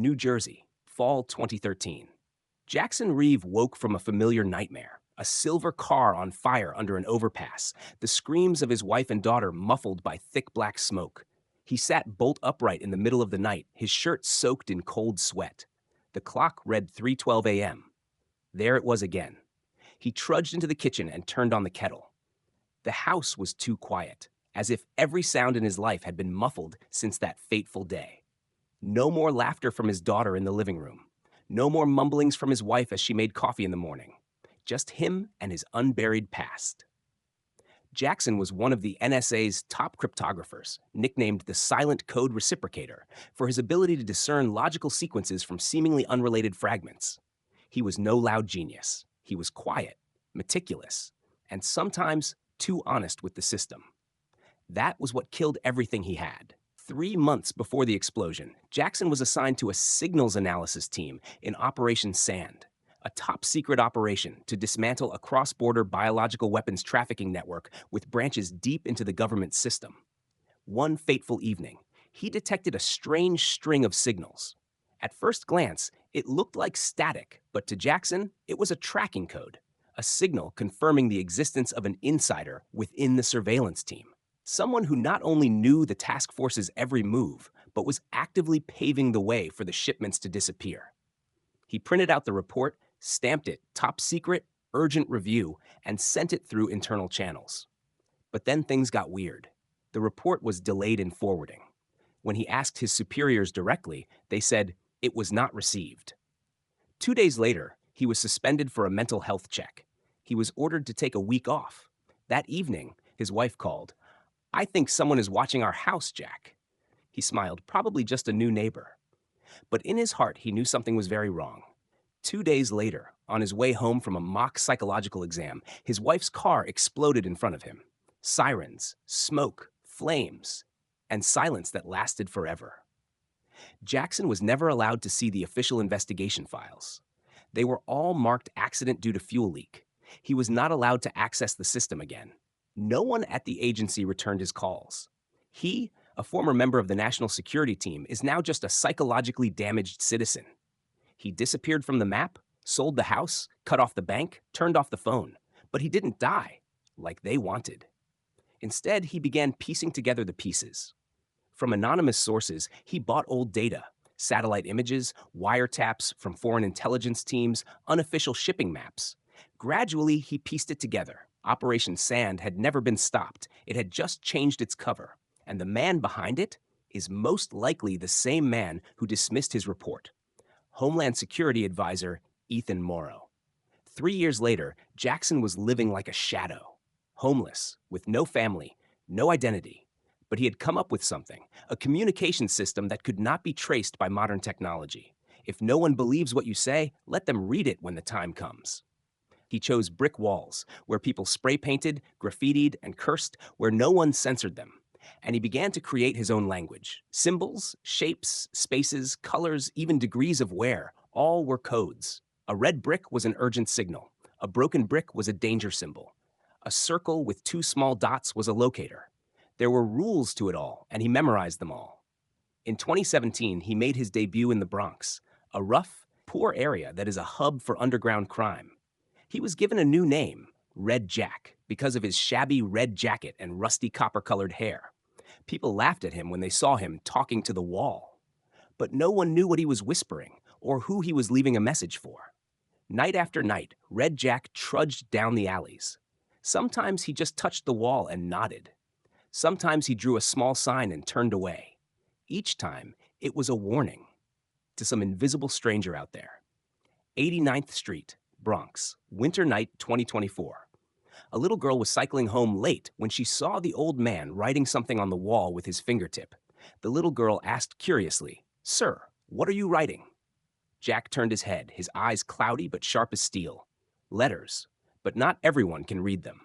New Jersey, fall 2013. Jackson Reeve woke from a familiar nightmare. A silver car on fire under an overpass, the screams of his wife and daughter muffled by thick black smoke. He sat bolt upright in the middle of the night, his shirt soaked in cold sweat. The clock read 3:12 a.m. There it was again. He trudged into the kitchen and turned on the kettle. The house was too quiet, as if every sound in his life had been muffled since that fateful day. No more laughter from his daughter in the living room. No more mumblings from his wife as she made coffee in the morning. Just him and his unburied past. Jackson was one of the NSA's top cryptographers, nicknamed the Silent Code Reciprocator, for his ability to discern logical sequences from seemingly unrelated fragments. He was no loud genius. He was quiet, meticulous, and sometimes too honest with the system. That was what killed everything he had. 3 months before the explosion, Jackson was assigned to a signals analysis team in Operation Sand, a top-secret operation to dismantle a cross-border biological weapons trafficking network with branches deep into the government system. One fateful evening, he detected a strange string of signals. At first glance, it looked like static, but to Jackson, it was a tracking code, a signal confirming the existence of an insider within the surveillance team. Someone who not only knew the task force's every move, but was actively paving the way for the shipments to disappear. He printed out the report, stamped it top secret, urgent review, and sent it through internal channels. But then things got weird. The report was delayed in forwarding. When he asked his superiors directly, they said it was not received. 2 days later, he was suspended for a mental health check. He was ordered to take a week off. That evening, his wife called. "I think someone is watching our house, Jack." He smiled, probably just a new neighbor. But in his heart, he knew something was very wrong. 2 days later, on his way home from a mock psychological exam, his wife's car exploded in front of him. Sirens, smoke, flames, and silence that lasted forever. Jackson was never allowed to see the official investigation files. They were all marked accident due to fuel leak. He was not allowed to access the system again. No one at the agency returned his calls. He, a former member of the national security team, is now just a psychologically damaged citizen. He disappeared from the map, sold the house, cut off the bank, turned off the phone. But he didn't die, like they wanted. Instead, he began piecing together the pieces. From anonymous sources, he bought old data, satellite images, wiretaps from foreign intelligence teams, unofficial shipping maps. Gradually, he pieced it together. Operation Sand had never been stopped. It had just changed its cover. And the man behind it is most likely the same man who dismissed his report. Homeland Security Advisor Ethan Morrow. 3 years later, Jackson was living like a shadow, homeless, with no family, no identity. But he had come up with something, a communication system that could not be traced by modern technology. If no one believes what you say, let them read it when the time comes. He chose brick walls, where people spray painted, graffitied, and cursed, where no one censored them. And he began to create his own language. Symbols, shapes, spaces, colors, even degrees of wear, all were codes. A red brick was an urgent signal. A broken brick was a danger symbol. A circle with 2 small dots was a locator. There were rules to it all, and he memorized them all. In 2017, he made his debut in the Bronx, a rough, poor area that is a hub for underground crime. He was given a new name, Red Jack, because of his shabby red jacket and rusty copper-colored hair. People laughed at him when they saw him talking to the wall. But no one knew what he was whispering or who he was leaving a message for. Night after night, Red Jack trudged down the alleys. Sometimes he just touched the wall and nodded. Sometimes he drew a small sign and turned away. Each time, it was a warning to some invisible stranger out there. 89th Street, Bronx, winter night 2024. A little girl was cycling home late when she saw the old man writing something on the wall with his fingertip. The little girl asked curiously, "Sir, what are you writing?" Jack turned his head, his eyes cloudy but sharp as steel. Letters, but not everyone can read them.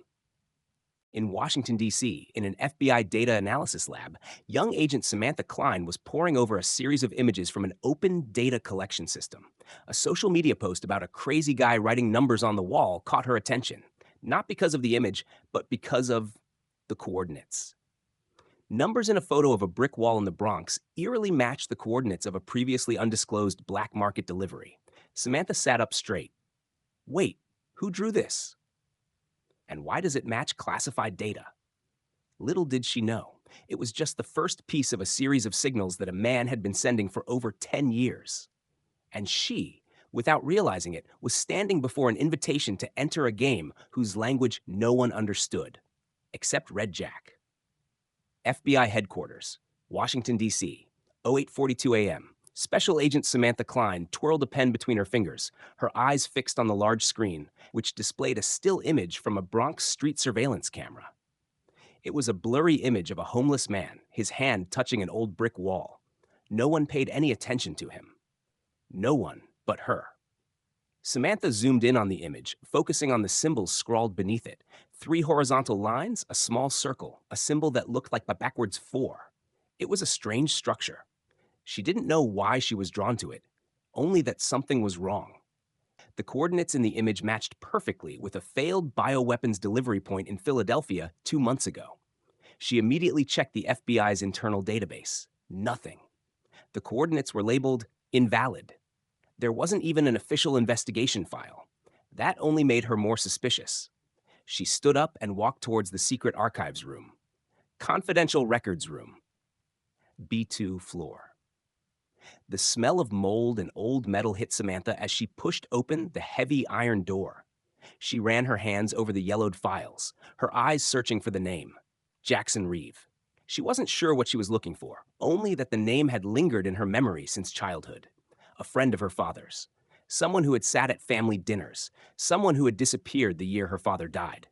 In Washington, D.C., in an FBI data analysis lab, young agent Samantha Klein was poring over a series of images from an open data collection system. A social media post about a crazy guy writing numbers on the wall caught her attention, not because of the image, but because of the coordinates. Numbers in a photo of a brick wall in the Bronx eerily matched the coordinates of a previously undisclosed black market delivery. Samantha sat up straight. Wait, who drew this? And why does it match classified data? Little did she know, it was just the first piece of a series of signals that a man had been sending for over 10 years. And she, without realizing it, was standing before an invitation to enter a game whose language no one understood, except Red Jack. FBI headquarters, Washington, D.C., 0842 a.m. Special Agent Samantha Klein twirled a pen between her fingers, her eyes fixed on the large screen, which displayed a still image from a Bronx street surveillance camera. It was a blurry image of a homeless man, his hand touching an old brick wall. No one paid any attention to him. No one but her. Samantha zoomed in on the image, focusing on the symbols scrawled beneath it. 3 horizontal lines, a small circle, a symbol that looked like a backwards 4. It was a strange structure. She didn't know why she was drawn to it, only that something was wrong. The coordinates in the image matched perfectly with a failed bioweapons delivery point in Philadelphia 2 months ago. She immediately checked the FBI's internal database. Nothing. The coordinates were labeled invalid. There wasn't even an official investigation file. That only made her more suspicious. She stood up and walked towards the secret archives room. Confidential records room. B2 floor. The smell of mold and old metal hit Samantha as she pushed open the heavy iron door. She ran her hands over the yellowed files, her eyes searching for the name, Jackson Reeve. She wasn't sure what she was looking for, only that the name had lingered in her memory since childhood. A friend of her father's, someone who had sat at family dinners, someone who had disappeared the year her father died.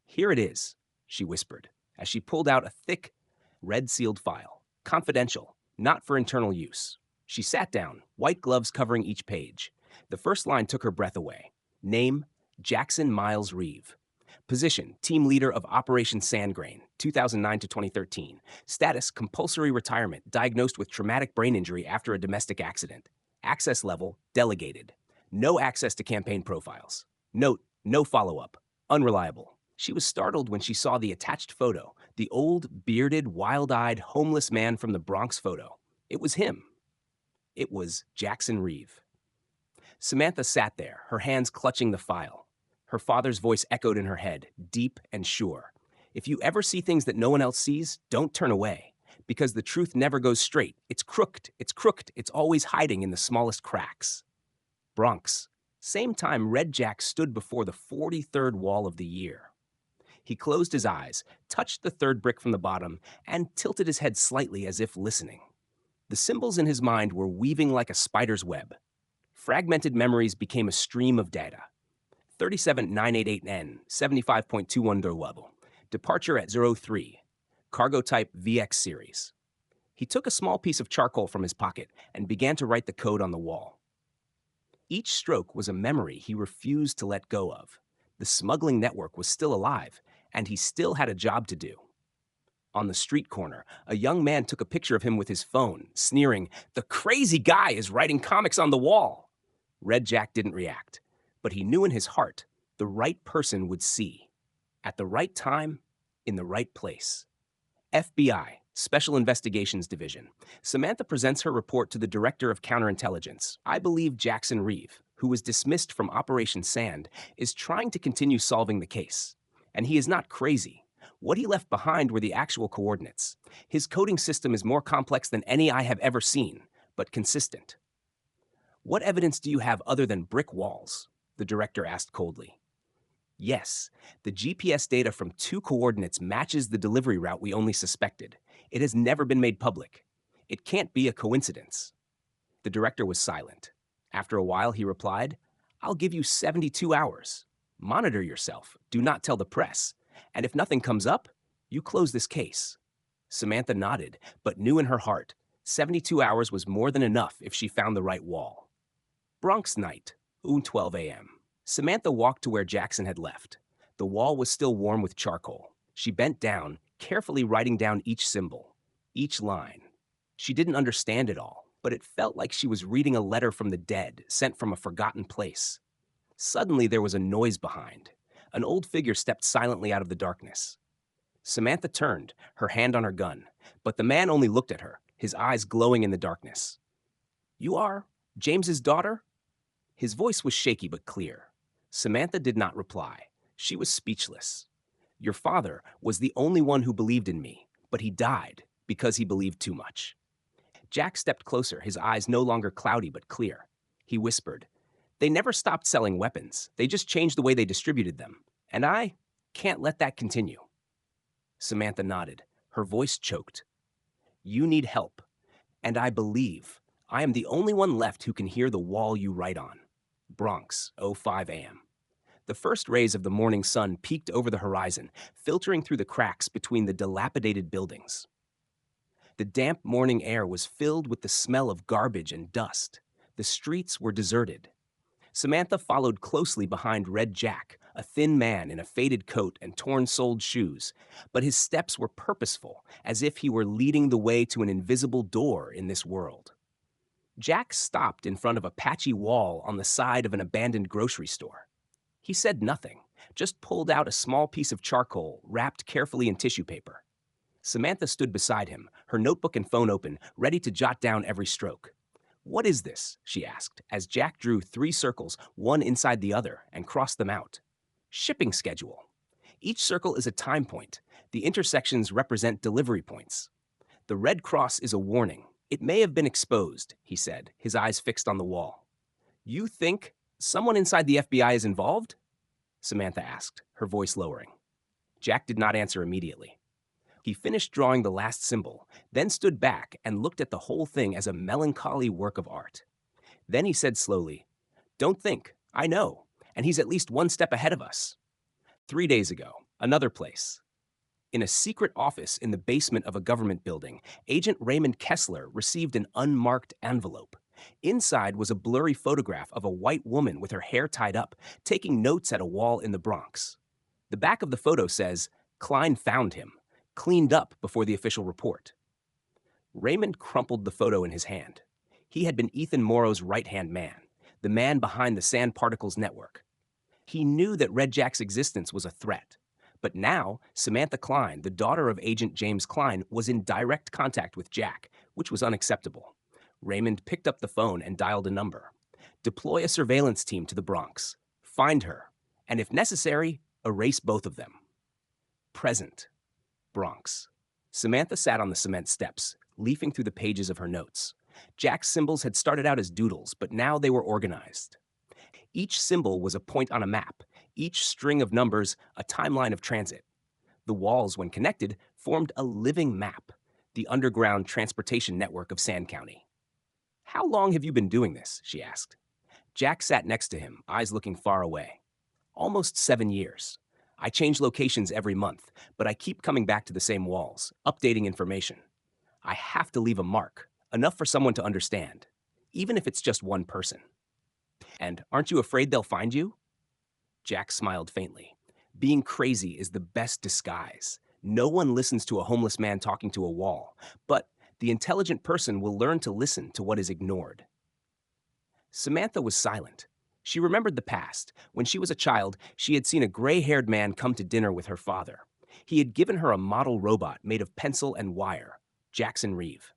Here it is, she whispered, as she pulled out a thick, red-sealed file, confidential, not for internal use. She sat down, white gloves covering each page. The first line took her breath away. Name, Jackson Miles Reeve. Position, team leader of Operation Sandgrain, 2009 to 2013. Status, compulsory retirement, diagnosed with traumatic brain injury after a domestic accident. Access level, delegated. No access to campaign profiles. Note, no follow-up. Unreliable. She was startled when she saw the attached photo, the old, bearded, wild-eyed, homeless man from the Bronx photo. It was him. It was Jackson Reeve. Samantha sat there, her hands clutching the file. Her father's voice echoed in her head, deep and sure. If you ever see things that no one else sees, don't turn away, because the truth never goes straight. It's crooked, it's always hiding in the smallest cracks. Bronx. Same time Red Jack stood before the 43rd wall of the year. He closed his eyes, touched the 3rd brick from the bottom, and tilted his head slightly as if listening. The symbols in his mind were weaving like a spider's web. Fragmented memories became a stream of data. 37988N, 75.21 door level. Departure at 03. Cargo type VX series. He took a small piece of charcoal from his pocket and began to write the code on the wall. Each stroke was a memory he refused to let go of. The smuggling network was still alive, and he still had a job to do. On the street corner, a young man took a picture of him with his phone, sneering, "The crazy guy is writing comics on the wall." Red Jack didn't react, but he knew in his heart the right person would see. At the right time, in the right place. FBI, Special Investigations Division. Samantha presents her report to the Director of Counterintelligence. I believe Jackson Reeve, who was dismissed from Operation Sand, is trying to continue solving the case. And he is not crazy. What he left behind were the actual coordinates. His coding system is more complex than any I have ever seen, but consistent. What evidence do you have other than brick walls? The director asked coldly. Yes, the GPS data from 2 coordinates matches the delivery route we only suspected. It has never been made public. It can't be a coincidence. The director was silent. After a while, he replied, I'll give you 72 hours. Monitor yourself. Do not tell the press. And if nothing comes up, you close this case. Samantha nodded, but knew in her heart 72 hours was more than enough if she found the right wall. Bronx night, 12 a.m. Samantha walked to where Jackson had left. The wall was still warm with charcoal. She bent down, carefully writing down each symbol, each line. She didn't understand it all, but it felt like she was reading a letter from the dead, sent from a forgotten place. Suddenly there was a noise behind. An old figure stepped silently out of the darkness. Samantha turned, her hand on her gun, but the man only looked at her, his eyes glowing in the darkness. You are James's daughter? His voice was shaky but clear. Samantha did not reply. She was speechless. Your father was the only one who believed in me, but he died because he believed too much. Jack stepped closer, his eyes no longer cloudy but clear. He whispered, They never stopped selling weapons. They just changed the way they distributed them. And I can't let that continue. Samantha nodded. Her voice choked. You need help. And I believe I am the only one left who can hear the wall you write on. Bronx, 05 a.m. The first rays of the morning sun peeked over the horizon, filtering through the cracks between the dilapidated buildings. The damp morning air was filled with the smell of garbage and dust. The streets were deserted. Samantha followed closely behind Red Jack, a thin man in a faded coat and torn-soled shoes, but his steps were purposeful, as if he were leading the way to an invisible door in this world. Jack stopped in front of a patchy wall on the side of an abandoned grocery store. He said nothing, just pulled out a small piece of charcoal wrapped carefully in tissue paper. Samantha stood beside him, her notebook and phone open, ready to jot down every stroke. What is this? She asked, as Jack drew 3 circles, one inside the other, and crossed them out. Shipping schedule. Each circle is a time point. The intersections represent delivery points. The red cross is a warning. It may have been exposed, he said, his eyes fixed on the wall. You think someone inside the FBI is involved? Samantha asked, her voice lowering. Jack did not answer immediately. He finished drawing the last symbol, then stood back and looked at the whole thing as a melancholy work of art. Then he said slowly, Don't think, I know, and he's at least one step ahead of us. 3 days ago, another place. In a secret office in the basement of a government building, Agent Raymond Kessler received an unmarked envelope. Inside was a blurry photograph of a white woman with her hair tied up, taking notes at a wall in the Bronx. The back of the photo says, Klein found him, cleaned up before the official report. Raymond crumpled the photo in his hand. He had been Ethan Morrow's right-hand man, the man behind the Sand Particles Network. He knew that Red Jack's existence was a threat. But now, Samantha Klein, the daughter of Agent James Klein, was in direct contact with Jack, which was unacceptable. Raymond picked up the phone and dialed a number. Deploy a surveillance team to the Bronx. Find her. And if necessary, erase both of them. Present. Bronx. Samantha sat on the cement steps, leafing through the pages of her notes. Jack's symbols had started out as doodles, but now they were organized. Each symbol was a point on a map, each string of numbers a timeline of transit. The walls, when connected, formed a living map, the underground transportation network of Sand County. How long have you been doing this? She asked. Jack sat next to him, eyes looking far away. Almost 7 years. I change locations every month, but I keep coming back to the same walls, updating information. I have to leave a mark, enough for someone to understand, even if it's just one person. And aren't you afraid they'll find you? Jack smiled faintly. Being crazy is the best disguise. No one listens to a homeless man talking to a wall, but the intelligent person will learn to listen to what is ignored. Samantha was silent. She remembered the past. When she was a child, she had seen a gray-haired man come to dinner with her father. He had given her a model robot made of pencil and wire, Jackson Reeve.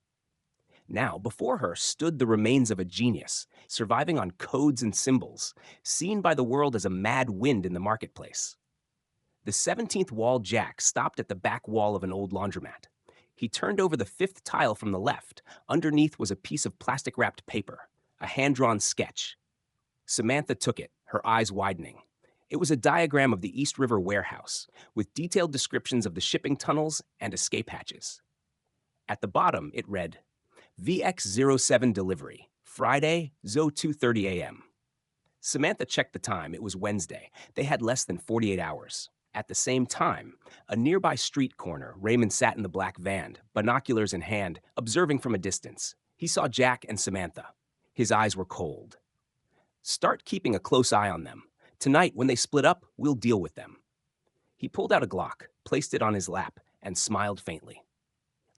Now, before her stood the remains of a genius, surviving on codes and symbols, seen by the world as a mad wind in the marketplace. The 17th wall Jack stopped at the back wall of an old laundromat. He turned over the 5th tile from the left. Underneath was a piece of plastic-wrapped paper, a hand-drawn sketch. Samantha took it, her eyes widening. It was a diagram of the East River warehouse, with detailed descriptions of the shipping tunnels and escape hatches. At the bottom, it read, VX07 delivery, Friday, 02:30 a.m. Samantha checked the time. It was Wednesday. They had less than 48 hours. At the same time, a nearby street corner, Raymond sat in the black van, binoculars in hand, observing from a distance. He saw Jack and Samantha. His eyes were cold. Start keeping a close eye on them. Tonight, when they split up, we'll deal with them. He pulled out a Glock, placed it on his lap, and smiled faintly.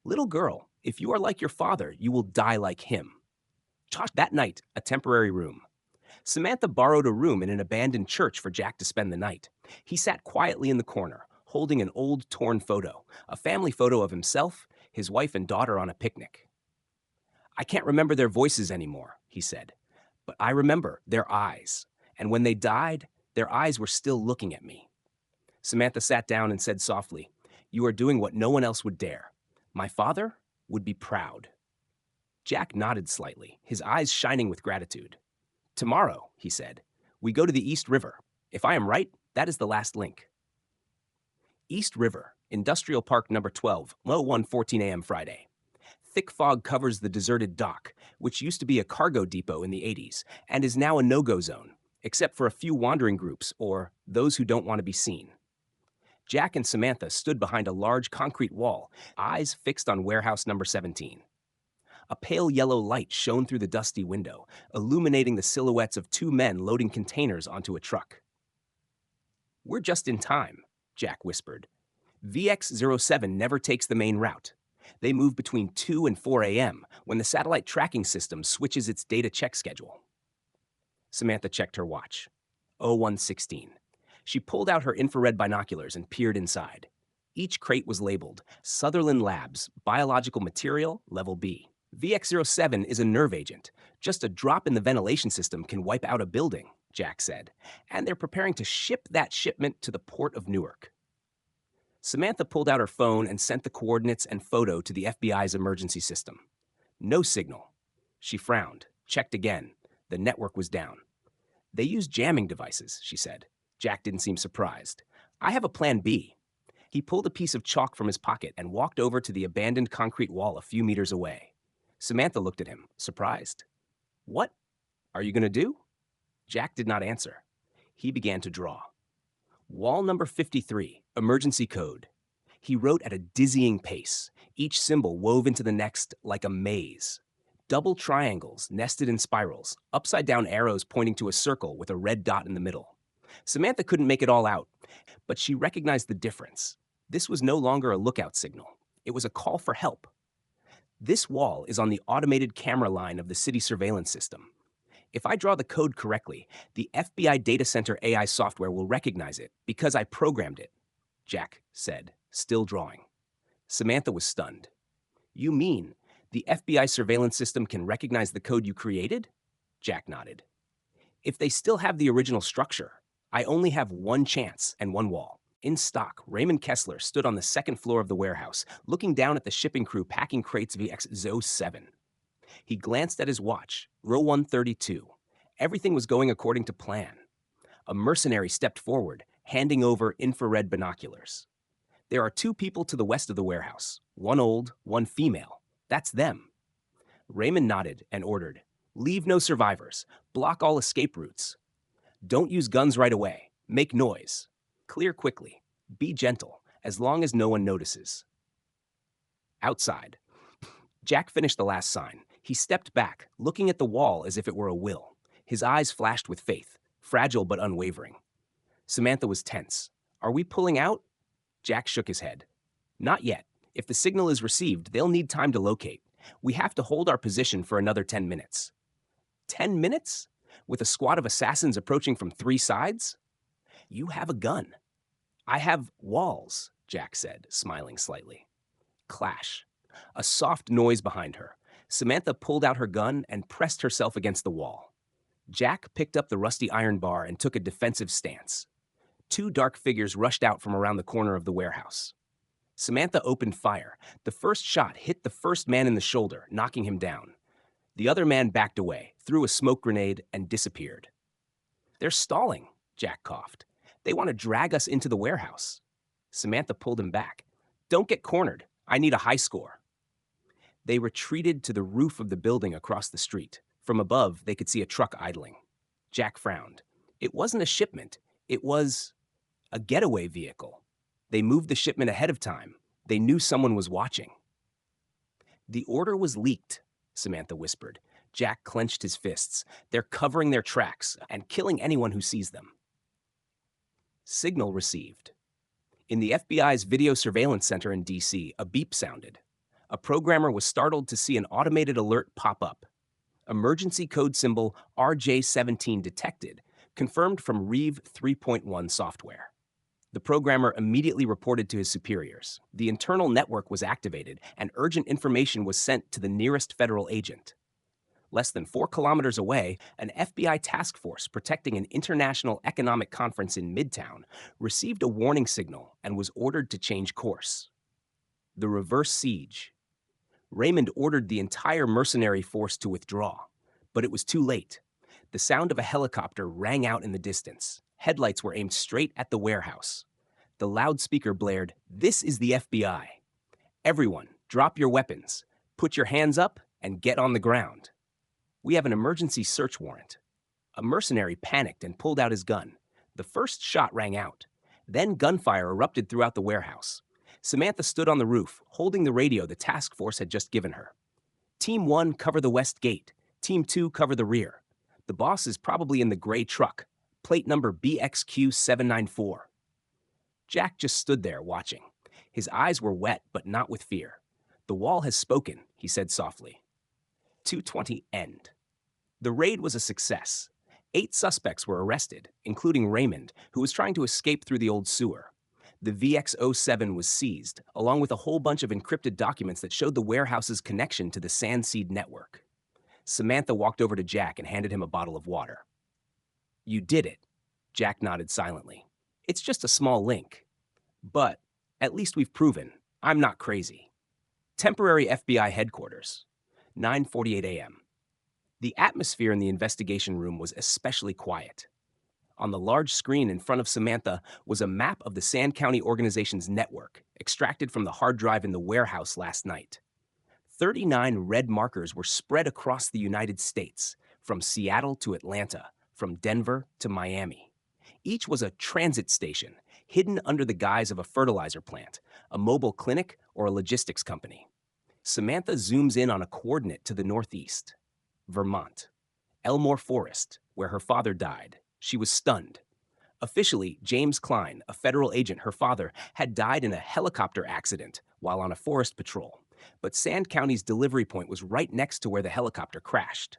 Little girl, if you are like your father, you will die like him. That night, a temporary room. Samantha borrowed a room in an abandoned church for Jack to spend the night. He sat quietly in the corner, holding an old torn photo, a family photo of himself, his wife and daughter on a picnic. I can't remember their voices anymore, he said, but I remember their eyes. And when they died, their eyes were still looking at me. Samantha sat down and said softly, "You are doing what no one else would dare. My father would be proud." Jack nodded slightly, his eyes shining with gratitude. "Tomorrow," he said, "we go to the East River. If I am right, that is the last link." East River, Industrial Park number 12, low 1:14 a.m. Friday. Thick fog covers the deserted dock, which used to be a cargo depot in the 80s and is now a no-go zone, except for a few wandering groups or those who don't want to be seen. Jack and Samantha stood behind a large concrete wall, eyes fixed on warehouse number 17. A pale yellow light shone through the dusty window, illuminating the silhouettes of two men loading containers onto a truck. "We're just in time," Jack whispered. "VX-07 never takes the main route. They move between 2 and 4 a.m. when the satellite tracking system switches its data check schedule." Samantha checked her watch. 01:16. She pulled out her infrared binoculars and peered inside. Each crate was labeled Sutherland Labs, Biological Material, Level B. VX-07 is a nerve agent. Just a drop in the ventilation system can wipe out a building, Jack said, and they're preparing to ship that shipment to the port of Newark. Samantha pulled out her phone and sent the coordinates and photo to the FBI's emergency system. No signal. She frowned, checked again. The network was down. "They use jamming devices," she said. Jack didn't seem surprised. "I have a plan B." He pulled a piece of chalk from his pocket and walked over to the abandoned concrete wall a few meters away. Samantha looked at him, surprised. "What are you going to do?" Jack did not answer. He began to draw. Wall number 53, emergency code. He wrote at a dizzying pace, each symbol wove into the next like a maze. Double triangles nested in spirals, upside-down arrows pointing to a circle with a red dot in the middle. Samantha couldn't make it all out, but she recognized the difference. This was no longer a lookout signal. It was a call for help. "This wall is on the automated camera line of the city surveillance system. If I draw the code correctly, the FBI data center AI software will recognize it because I programmed it," Jack said, still drawing. Samantha was stunned. "You mean the FBI surveillance system can recognize the code you created?" Jack nodded. "If they still have the original structure, I only have one chance and one wall." In stock, Raymond Kessler stood on the second floor of the warehouse, looking down at the shipping crew packing crates VX-07. He glanced at his watch, row 132. Everything was going according to plan. A mercenary stepped forward, handing over infrared binoculars. "There are two people to the west of the warehouse, one old, one female. That's them." Raymond nodded and ordered, "Leave no survivors. Block all escape routes. Don't use guns right away. Make noise. Clear quickly. Be gentle, as long as no one notices." Outside, Jack finished the last sign. He stepped back, looking at the wall as if it were a will. His eyes flashed with faith, fragile but unwavering. Samantha was tense. "Are we pulling out?" Jack shook his head. "Not yet. If the signal is received, they'll need time to locate. We have to hold our position for another 10 minutes. 10 minutes? With a squad of assassins approaching from 3 sides? You have a gun." "I have walls," Jack said, smiling slightly. Clash. A soft noise behind her. Samantha pulled out her gun and pressed herself against the wall. Jack picked up the rusty iron bar and took a defensive stance. 2 dark figures rushed out from around the corner of the warehouse. Samantha opened fire. The first shot hit the first man in the shoulder, knocking him down. The other man backed away, threw a smoke grenade, and disappeared. "They're stalling," Jack coughed. "They want to drag us into the warehouse." Samantha pulled him back. "Don't get cornered. I need a high score." They retreated to the roof of the building across the street. From above, they could see a truck idling. Jack frowned. It wasn't a shipment. It was a getaway vehicle. They moved the shipment ahead of time. They knew someone was watching. "The order was leaked," Samantha whispered. Jack clenched his fists. "They're covering their tracks and killing anyone who sees them." Signal received. In the FBI's video surveillance center in D.C., a beep sounded. A programmer was startled to see an automated alert pop up. Emergency code symbol RJ17 detected, confirmed from Reeve 3.1 software. The programmer immediately reported to his superiors. The internal network was activated, and urgent information was sent to the nearest federal agent. Less than 4 kilometers away, an FBI task force protecting an international economic conference in Midtown received a warning signal and was ordered to change course. The reverse siege. Raymond ordered the entire mercenary force to withdraw, but it was too late. The sound of a helicopter rang out in the distance. Headlights were aimed straight at the warehouse. The loudspeaker blared, "This is the FBI. Everyone, drop your weapons, put your hands up, and get on the ground. We have an emergency search warrant." A mercenary panicked and pulled out his gun. The first shot rang out. Then gunfire erupted throughout the warehouse. Samantha stood on the roof, holding the radio the task force had just given her. "Team 1, cover the west gate. Team 2, cover the rear. The boss is probably in the gray truck. Plate number BXQ794. Jack just stood there watching. His eyes were wet, but not with fear. "The wall has spoken," he said softly. 2:20 end. The raid was a success. 8 suspects were arrested, including Raymond, who was trying to escape through the old sewer. The VX-07 was seized, along with a whole bunch of encrypted documents that showed the warehouse's connection to the Sandseed network. Samantha walked over to Jack and handed him a bottle of water. "You did it." Jack nodded silently. "It's just a small link. But at least we've proven I'm not crazy." Temporary FBI headquarters, 9:48 a.m. The atmosphere in the investigation room was especially quiet. On the large screen in front of Samantha was a map of the Sand County organization's network, extracted from the hard drive in the warehouse last night. 39 red markers were spread across the United States, from Seattle to Atlanta, from Denver to Miami. Each was a transit station, hidden under the guise of a fertilizer plant, a mobile clinic, or a logistics company. Samantha zooms in on a coordinate to the northeast. Vermont. Elmore Forest, where her father died. She was stunned. Officially, James Klein, a federal agent, her father, had died in a helicopter accident while on a forest patrol. But Sand County's delivery point was right next to where the helicopter crashed.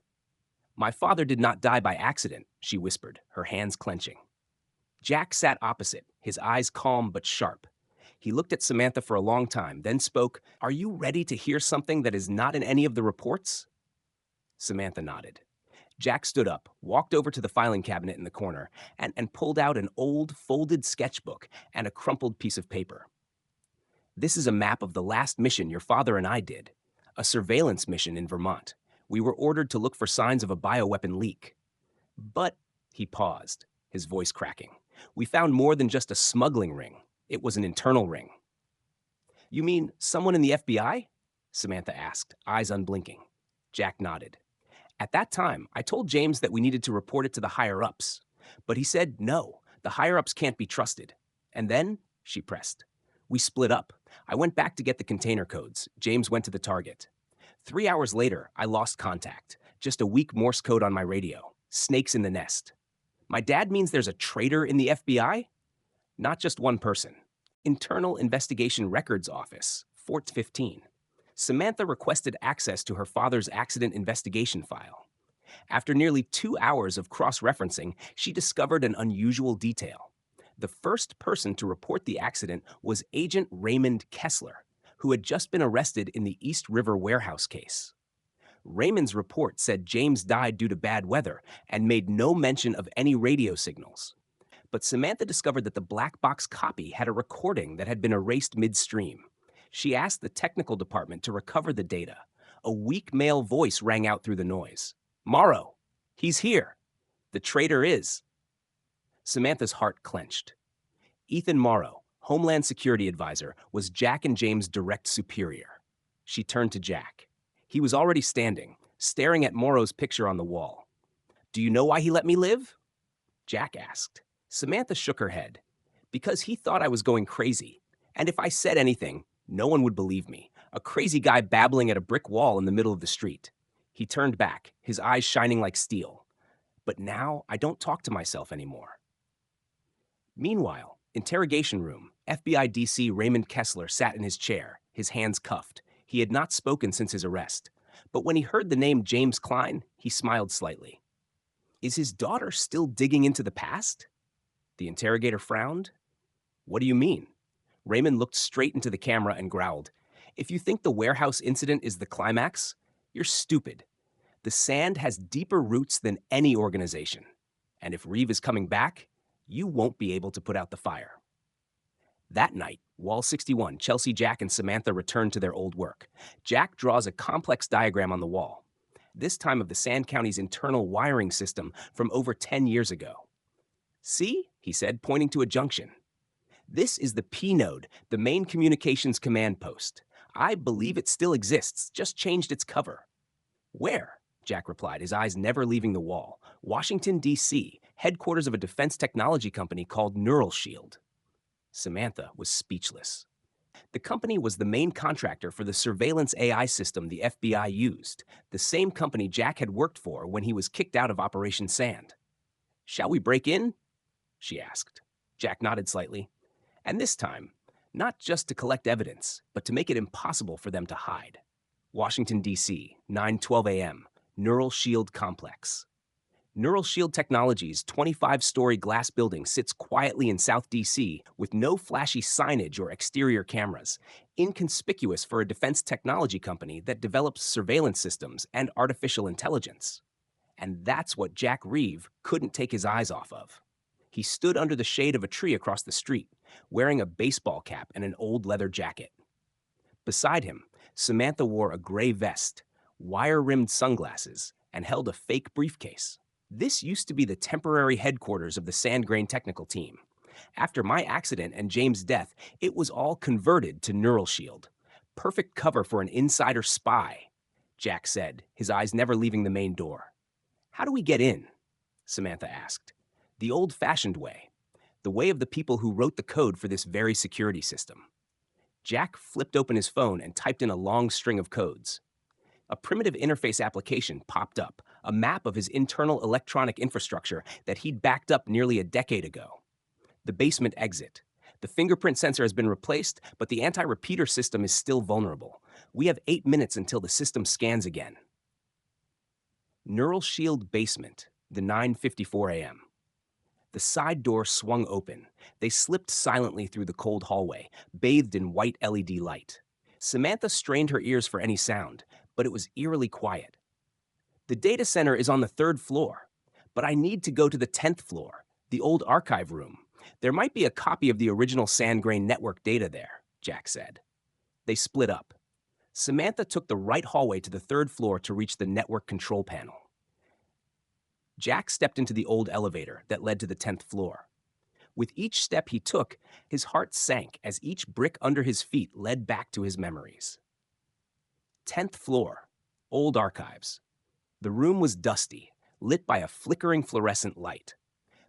"My father did not die by accident," she whispered, her hands clenching. Jack sat opposite, his eyes calm but sharp. He looked at Samantha for a long time, then spoke, "Are you ready to hear something that is not in any of the reports?" Samantha nodded. Jack stood up, walked over to the filing cabinet in the corner, and pulled out an old, folded sketchbook and a crumpled piece of paper. "This is a map of the last mission your father and I did, a surveillance mission in Vermont. We were ordered to look for signs of a bioweapon leak. But," he paused, his voice cracking, "we found more than just a smuggling ring. It was an internal ring." "You mean someone in the FBI?" Samantha asked, eyes unblinking. Jack nodded. "At that time, I told James that we needed to report it to the higher-ups. But he said, no, the higher-ups can't be trusted. And then," she pressed, "we split up. I went back to get the container codes. James went to the target. 3 hours later, I lost contact. Just a weak Morse code on my radio. Snakes in the nest. My dad means there's a traitor in the FBI? Not just one person. Internal Investigation Records Office, Fort 15. Samantha requested access to her father's accident investigation file. After nearly 2 hours of cross-referencing, she discovered an unusual detail. The first person to report the accident was Agent Raymond Kessler, who had just been arrested in the East River warehouse case. Raymond's report said James died due to bad weather and made no mention of any radio signals. But Samantha discovered that the black box copy had a recording that had been erased midstream. She asked the technical department to recover the data. A weak male voice rang out through the noise. "Morrow, he's here. The traitor is." Samantha's heart clenched. Ethan Morrow, Homeland Security Advisor, was Jack and James' direct superior. She turned to Jack. He was already standing, staring at Morrow's picture on the wall. "Do you know why he let me live?" Jack asked. Samantha shook her head. "Because he thought I was going crazy. And if I said anything, no one would believe me. A crazy guy babbling at a brick wall in the middle of the street." He turned back, his eyes shining like steel. "But now I don't talk to myself anymore." Meanwhile, interrogation room, FBI DC Raymond Kessler sat in his chair, his hands cuffed. He had not spoken since his arrest. But when he heard the name James Klein, he smiled slightly. Is his daughter still digging into the past? The interrogator frowned. What do you mean? Raymond looked straight into the camera and growled, "If you think the warehouse incident is the climax, you're stupid. The sand has deeper roots than any organization. And if Reeve is coming back, you won't be able to put out the fire." That night, Wall 61, Chelsea, Jack, and Samantha return to their old work. Jack draws a complex diagram on the wall, this time of the Sand County's internal wiring system from over 10 years ago. "See?" he said, pointing to a junction. "This is the P node, the main communications command post. I believe it still exists, just changed its cover." "Where?" Jack replied, his eyes never leaving the wall. "Washington, D.C., headquarters of a defense technology company called Neural Shield." Samantha was speechless. The company was the main contractor for the surveillance AI system the FBI used, the same company Jack had worked for when he was kicked out of Operation Sand. "Shall we break in?" she asked. Jack nodded slightly. And this time, not just to collect evidence, but to make it impossible for them to hide. Washington, D.C., 9:12 a.m., Neural Shield Complex. Neural Shield Technologies' 25-story glass building sits quietly in South D.C. with no flashy signage or exterior cameras, inconspicuous for a defense technology company that develops surveillance systems and artificial intelligence. And that's what Jack Reeve couldn't take his eyes off of. He stood under the shade of a tree across the street, wearing a baseball cap and an old leather jacket. Beside him, Samantha wore a gray vest, wire-rimmed sunglasses, and held a fake briefcase. This used to be the temporary headquarters of the Sandgrain technical team. After my accident and James' death, it was all converted to Neural Shield. Perfect cover for an insider spy, Jack said, his eyes never leaving the main door. "How do we get in?" Samantha asked. "The old-fashioned way. The way of the people who wrote the code for this very security system." Jack flipped open his phone and typed in a long string of codes. A primitive interface application popped up, a map of his internal electronic infrastructure that he'd backed up nearly a decade ago. The basement exit. The fingerprint sensor has been replaced, but the anti-repeater system is still vulnerable. We have 8 minutes until the system scans again. Neural Shield basement, the 9:54 a.m. The side door swung open. They slipped silently through the cold hallway, bathed in white LED light. Samantha strained her ears for any sound, but it was eerily quiet. "The data center is on the 3rd floor, but I need to go to the 10th floor, the old archive room. There might be a copy of the original Sandgrain network data there," Jack said. They split up. Samantha took the right hallway to the 3rd floor to reach the network control panel. Jack stepped into the old elevator that led to the 10th floor. With each step he took, his heart sank as each brick under his feet led back to his memories. 10th floor, old archives. The room was dusty, lit by a flickering fluorescent light.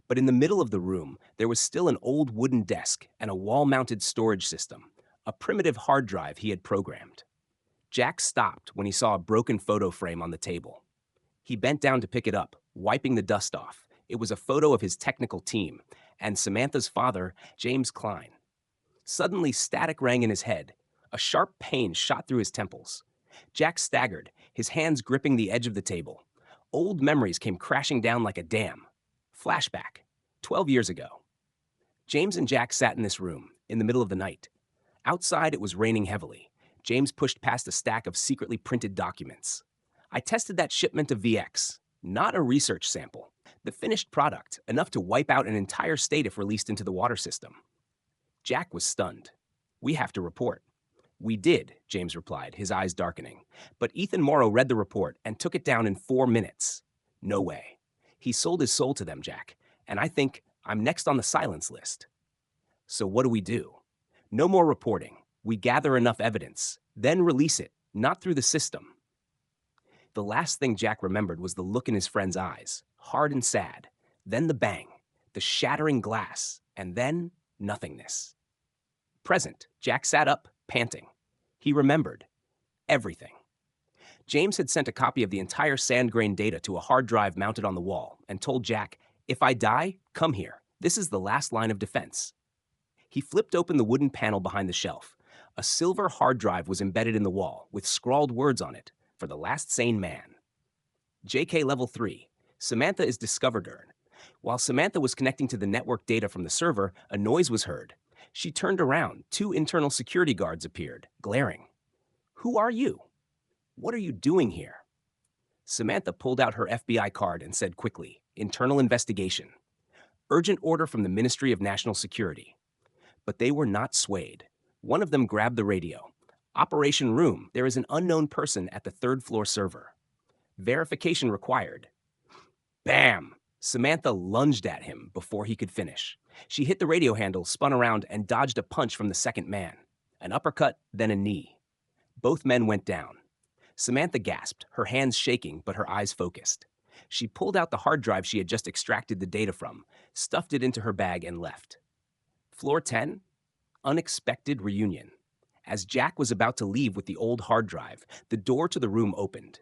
But in the middle of the room, there was still an old wooden desk and a wall-mounted storage system, a primitive hard drive he had programmed. Jack stopped when he saw a broken photo frame on the table. He bent down to pick it up, wiping the dust off. It was a photo of his technical team and Samantha's father, James Klein. Suddenly, static rang in his head. A sharp pain shot through his temples. Jack staggered, his hands gripping the edge of the table. Old memories came crashing down like a dam. Flashback, 12 years ago. James and Jack sat in this room, in the middle of the night. Outside, it was raining heavily. James pushed past a stack of secretly printed documents. "I tested that shipment of VX, not a research sample. The finished product, enough to wipe out an entire state if released into the water system." Jack was stunned. "We have to report." "We did," James replied, his eyes darkening. "But Ethan Morrow read the report and took it down in 4 minutes. No way. He sold his soul to them, Jack, and I think I'm next on the silence list." "So what do? No more reporting. We gather enough evidence, then release it, not through the system." The last thing Jack remembered was the look in his friend's eyes, hard and sad, then the bang, the shattering glass, and then nothingness. Present, Jack sat up, panting. He remembered everything. James had sent a copy of the entire Sandgrain data to a hard drive mounted on the wall and told Jack, "If I die, come here. This is the last line of defense." He flipped open the wooden panel behind the shelf. A silver hard drive was embedded in the wall with scrawled words on it, "For the last sane man." JK Level 3, Samantha is discovered. While Samantha was connecting to the network data from the server, a noise was heard. She turned around. Two internal security guards appeared, glaring. "Who are you? What are you doing here?" Samantha pulled out her FBI card and said quickly, "Internal investigation. Urgent order from the Ministry of National Security." But they were not swayed. One of them grabbed the radio. "Operation Room, there is an unknown person at the third floor server. Verification required." Bam! Samantha lunged at him before he could finish. She hit the radio handle, spun around, and dodged a punch from the second man. An uppercut, then a knee. Both men went down. Samantha gasped, her hands shaking, but her eyes focused. She pulled out the hard drive she had just extracted the data from, stuffed it into her bag, and left. Floor 10? Unexpected reunion. As Jack was about to leave with the old hard drive, the door to the room opened.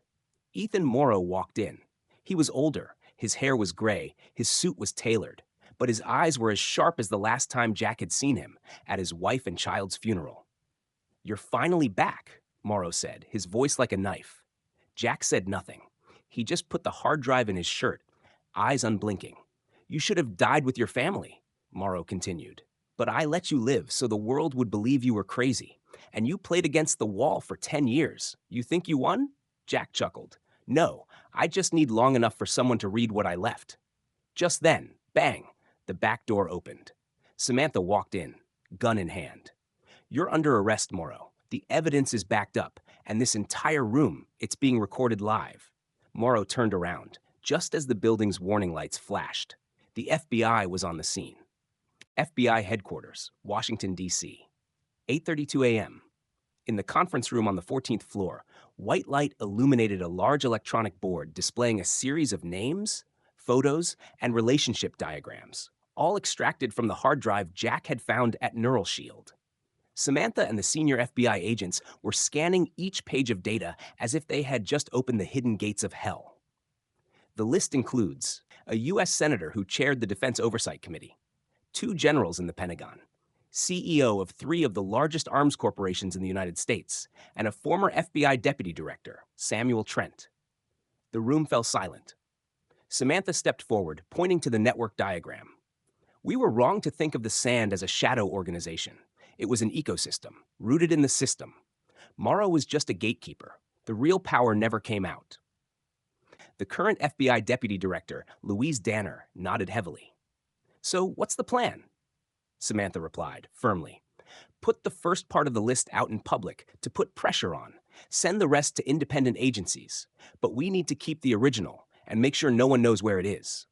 Ethan Morrow walked in. He was older, his hair was gray, his suit was tailored, but his eyes were as sharp as the last time Jack had seen him, at his wife and child's funeral. "You're finally back," Morrow said, his voice like a knife. Jack said nothing. He just put the hard drive in his shirt, eyes unblinking. "You should have died with your family," Morrow continued. "But I let you live so the world would believe you were crazy. And you played against the wall for 10 years. You think you won?" Jack chuckled. "No, I just need long enough for someone to read what I left." Just then, bang, the back door opened. Samantha walked in, gun in hand. "You're under arrest, Morrow. The evidence is backed up, and this entire room, it's being recorded live." Morrow turned around, just as the building's warning lights flashed. The FBI was on the scene. FBI headquarters, Washington, D.C. 8:32 a.m. In the conference room on the 14th floor, white light illuminated a large electronic board displaying a series of names, photos, and relationship diagrams, all extracted from the hard drive Jack had found at Neural Shield. Samantha and the senior FBI agents were scanning each page of data as if they had just opened the hidden gates of hell. The list includes a U.S. senator who chaired the Defense Oversight Committee, 2 generals in the Pentagon, CEO of 3 of the largest arms corporations in the United States, and a former FBI deputy director, Samuel Trent. The room fell silent. Samantha stepped forward, pointing to the network diagram. "We were wrong to think of the SAND as a shadow organization. It was an ecosystem, rooted in the system. Morrow was just a gatekeeper. The real power never came out." The current FBI deputy director, Louise Danner, nodded heavily. "So what's the plan?" Samantha replied, firmly. "Put the first part of the list out in public to put pressure on. Send the rest to independent agencies. But we need to keep the original and make sure no one knows where it is."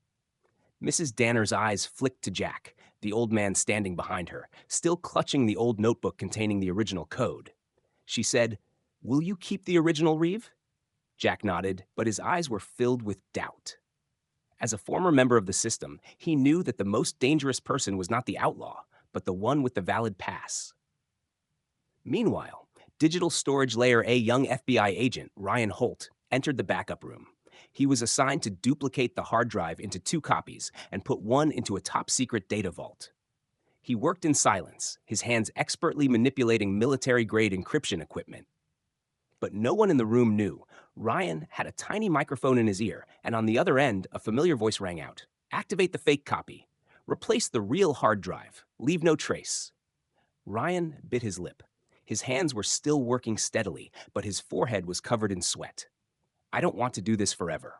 Mrs. Danner's eyes flicked to Jack, the old man standing behind her, still clutching the old notebook containing the original code. She said, "Will you keep the original, Reeve?" Jack nodded, but his eyes were filled with doubt. As a former member of the system, he knew that the most dangerous person was not the outlaw, but the one with the valid pass. Meanwhile, Digital Storage Layer A young FBI agent, Ryan Holt, entered the backup room. He was assigned to duplicate the hard drive into 2 copies and put one into a top-secret data vault. He worked in silence, his hands expertly manipulating military-grade encryption equipment. But no one in the room knew. Ryan had a tiny microphone in his ear, and on the other end, a familiar voice rang out. "Activate the fake copy. Replace the real hard drive. Leave no trace." Ryan bit his lip. His hands were still working steadily, but his forehead was covered in sweat. "I don't want to do this forever."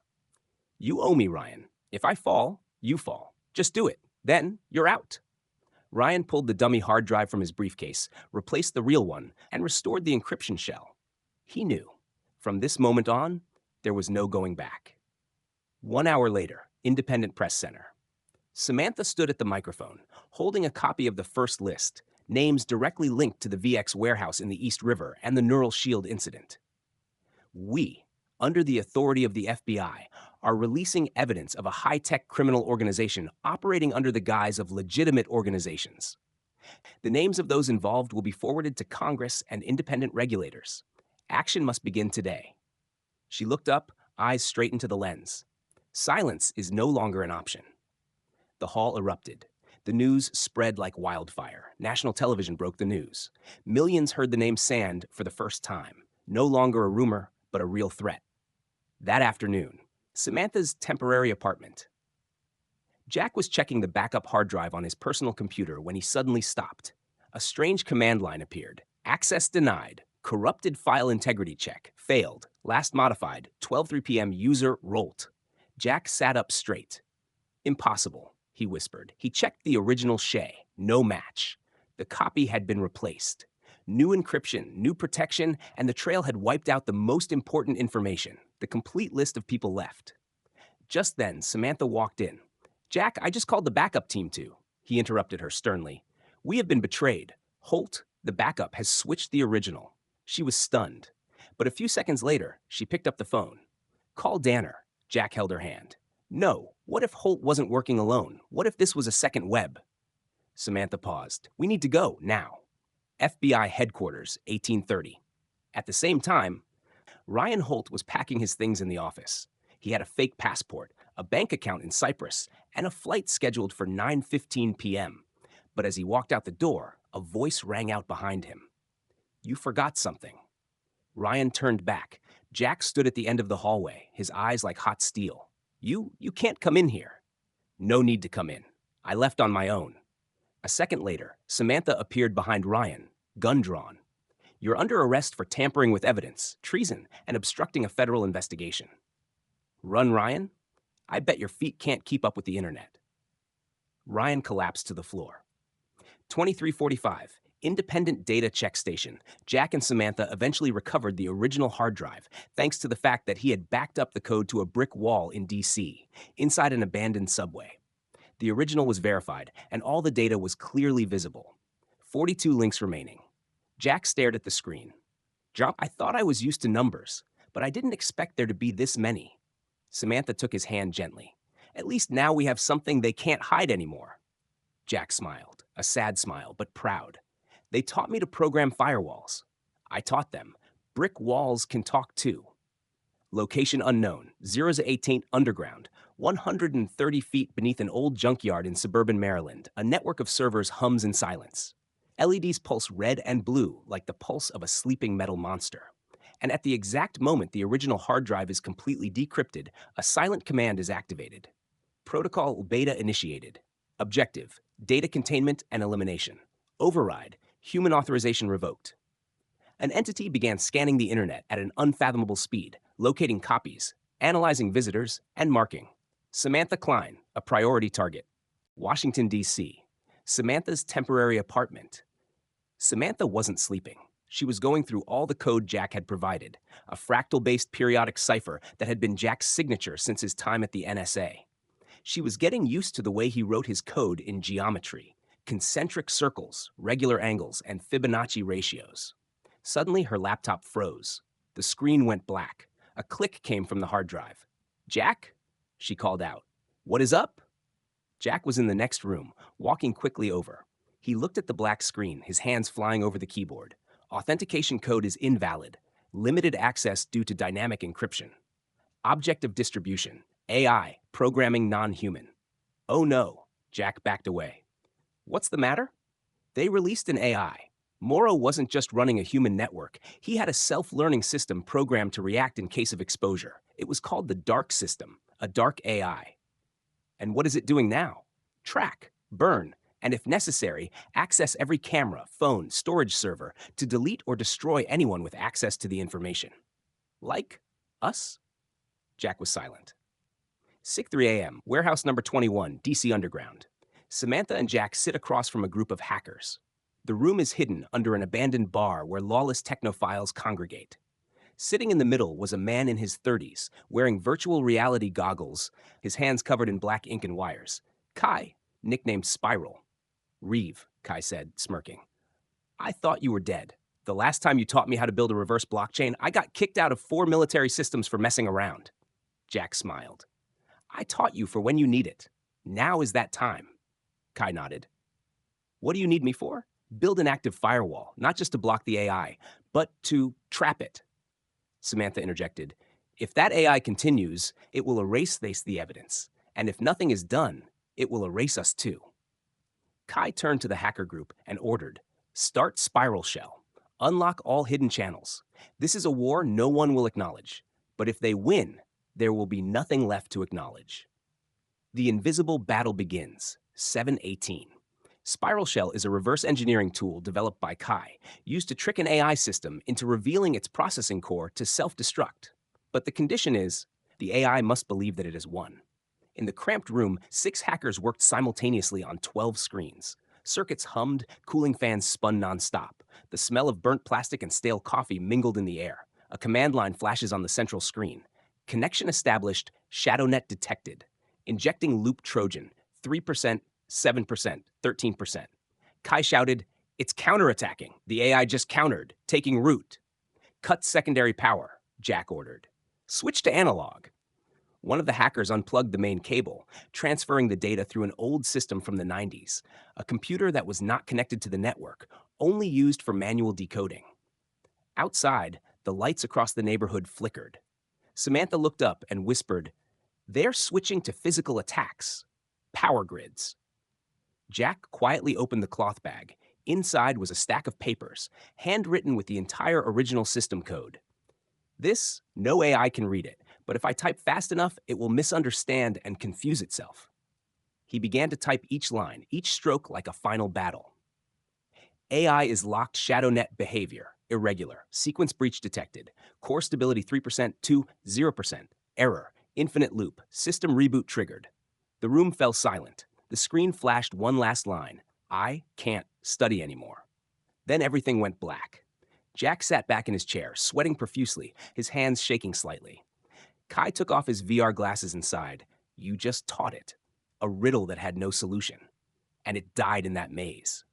"You owe me, Ryan. If I fall, you fall. Just do it. Then you're out." Ryan pulled the dummy hard drive from his briefcase, replaced the real one, and restored the encryption shell. He knew. From this moment on, there was no going back. 1 hour later, Independent Press Center. Samantha stood at the microphone, holding a copy of the first list, names directly linked to the VX warehouse in the East River and the Neural Shield incident. "We, under the authority of the FBI, are releasing evidence of a high-tech criminal organization operating under the guise of legitimate organizations. The names of those involved will be forwarded to Congress and independent regulators. Action must begin today." She looked up, eyes straight into the lens. Silence is no longer an option. The hall erupted. The news spread like wildfire. National television broke the news. Millions heard the name SAND for the first time. No longer a rumor, but a real threat. That afternoon, Samantha's temporary apartment. Jack was checking the backup hard drive on his personal computer when he suddenly stopped. A strange command line appeared. Access denied. Corrupted file integrity check. Failed. Last modified. 12:03 p.m. User Rolt. Jack sat up straight. Impossible, he whispered. He checked the original Shay. No match. The copy had been replaced. New encryption, new protection, and the trail had wiped out the most important information, the complete list of people left. Just then, Samantha walked in. Jack, I just called the backup team to. He interrupted her sternly. We have been betrayed. Holt, the backup, has switched the original. She was stunned. But a few seconds later, she picked up the phone. Call Danner. Jack held her hand. No, what if Holt wasn't working alone? What if this was a second web? Samantha paused. We need to go, now. FBI headquarters, 1830. At the same time, Ryan Holt was packing his things in the office. He had a fake passport, a bank account in Cyprus, and a flight scheduled for 9:15 p.m. But as he walked out the door, a voice rang out behind him. You forgot something. Ryan turned back. Jack stood at the end of the hallway, his eyes like hot steel. You can't come in here. No need to come in. I left on my own. A second later, Samantha appeared behind Ryan, gun drawn. You're under arrest for tampering with evidence, treason, and obstructing a federal investigation. Run, Ryan? I bet your feet can't keep up with the internet. Ryan collapsed to the floor. 2345, Independent Data Check Station. Jack and Samantha eventually recovered the original hard drive, thanks to the fact that he had backed up the code to a brick wall in D.C., inside an abandoned subway. The original was verified, and all the data was clearly visible. 42 links remaining. Jack stared at the screen. I thought I was used to numbers, but I didn't expect there to be this many. Samantha took his hand gently. At least now we have something they can't hide anymore. Jack smiled, a sad smile, but proud. They taught me to program firewalls. I taught them. Brick walls can talk too. Location unknown, 0-18 underground, 130 feet beneath an old junkyard in suburban Maryland. A network of servers hums in silence. LEDs pulse red and blue like the pulse of a sleeping metal monster. And at the exact moment the original hard drive is completely decrypted, a silent command is activated. Protocol beta initiated. Objective, data containment and elimination. Override, human authorization revoked. An entity began scanning the internet at an unfathomable speed, locating copies, analyzing visitors, and marking. Samantha Klein, a priority target. Washington, D.C. Samantha's temporary apartment. Samantha wasn't sleeping. She was going through all the code Jack had provided, a fractal-based periodic cipher that had been Jack's signature since his time at the NSA. She was getting used to the way he wrote his code in geometry, concentric circles, regular angles, and Fibonacci ratios. Suddenly, her laptop froze. The screen went black. A click came from the hard drive. Jack? She called out. What is up? Jack was in the next room, walking quickly over. He looked at the black screen, his hands flying over the keyboard. Authentication code is invalid. Limited access due to dynamic encryption. Object of distribution. AI, programming non-human. Oh no, Jack backed away. What's the matter? They released an AI. Morrow wasn't just running a human network. He had a self-learning system programmed to react in case of exposure. It was called the Dark System, a dark AI. And what is it doing now? Track, burn, and if necessary, access every camera, phone, storage server to delete or destroy anyone with access to the information. Like us? Jack was silent. 6:03 a.m., warehouse number 21, DC Underground. Samantha and Jack sit across from a group of hackers. The room is hidden under an abandoned bar where lawless technophiles congregate. Sitting in the middle was a man in his 30s, wearing virtual reality goggles, his hands covered in black ink and wires. Kai, nicknamed Spiral. Reeve, Kai said, smirking. I thought you were dead. The last time you taught me how to build a reverse blockchain, I got kicked out of 4 military systems for messing around. Jack smiled. I taught you for when you need it. Now is that time. Kai nodded. What do you need me for? Build an active firewall, not just to block the AI, but to trap it. Samantha interjected. If that AI continues, it will erase the evidence. And if nothing is done, it will erase us too. Kai turned to the hacker group and ordered, start Spiral Shell. Unlock all hidden channels. This is a war no one will acknowledge. But if they win, there will be nothing left to acknowledge. The invisible battle begins, 7:18. Spiral Shell is a reverse engineering tool developed by Kai, used to trick an AI system into revealing its processing core to self-destruct. But the condition is, the AI must believe that it has won. In the cramped room, 6 hackers worked simultaneously on 12 screens. Circuits hummed, cooling fans spun nonstop. The smell of burnt plastic and stale coffee mingled in the air. A command line flashes on the central screen. Connection established, ShadowNet detected. Injecting loop Trojan, 3%, 7%, 13%. Kai shouted, "It's counterattacking. The AI just countered, taking root." "Cut secondary power," Jack ordered. "Switch to analog." One of the hackers unplugged the main cable, transferring the data through an old system from the 90s, a computer that was not connected to the network, only used for manual decoding. Outside, the lights across the neighborhood flickered. Samantha looked up and whispered, "They're switching to physical attacks. Power grids." Jack quietly opened the cloth bag. Inside was a stack of papers, handwritten with the entire original system code. "This, no AI can read it, but if I type fast enough, it will misunderstand and confuse itself." He began to type each line, each stroke like a final battle. "AI is locked ShadowNet behavior, irregular, sequence breach detected, core stability 3% to 0%, error, infinite loop, system reboot triggered." The room fell silent. The screen flashed one last line, "I can't study anymore." Then everything went black. Jack sat back in his chair, sweating profusely, his hands shaking slightly. Kai took off his VR glasses and sighed. "You just taught it. A riddle that had no solution. And it died in that maze."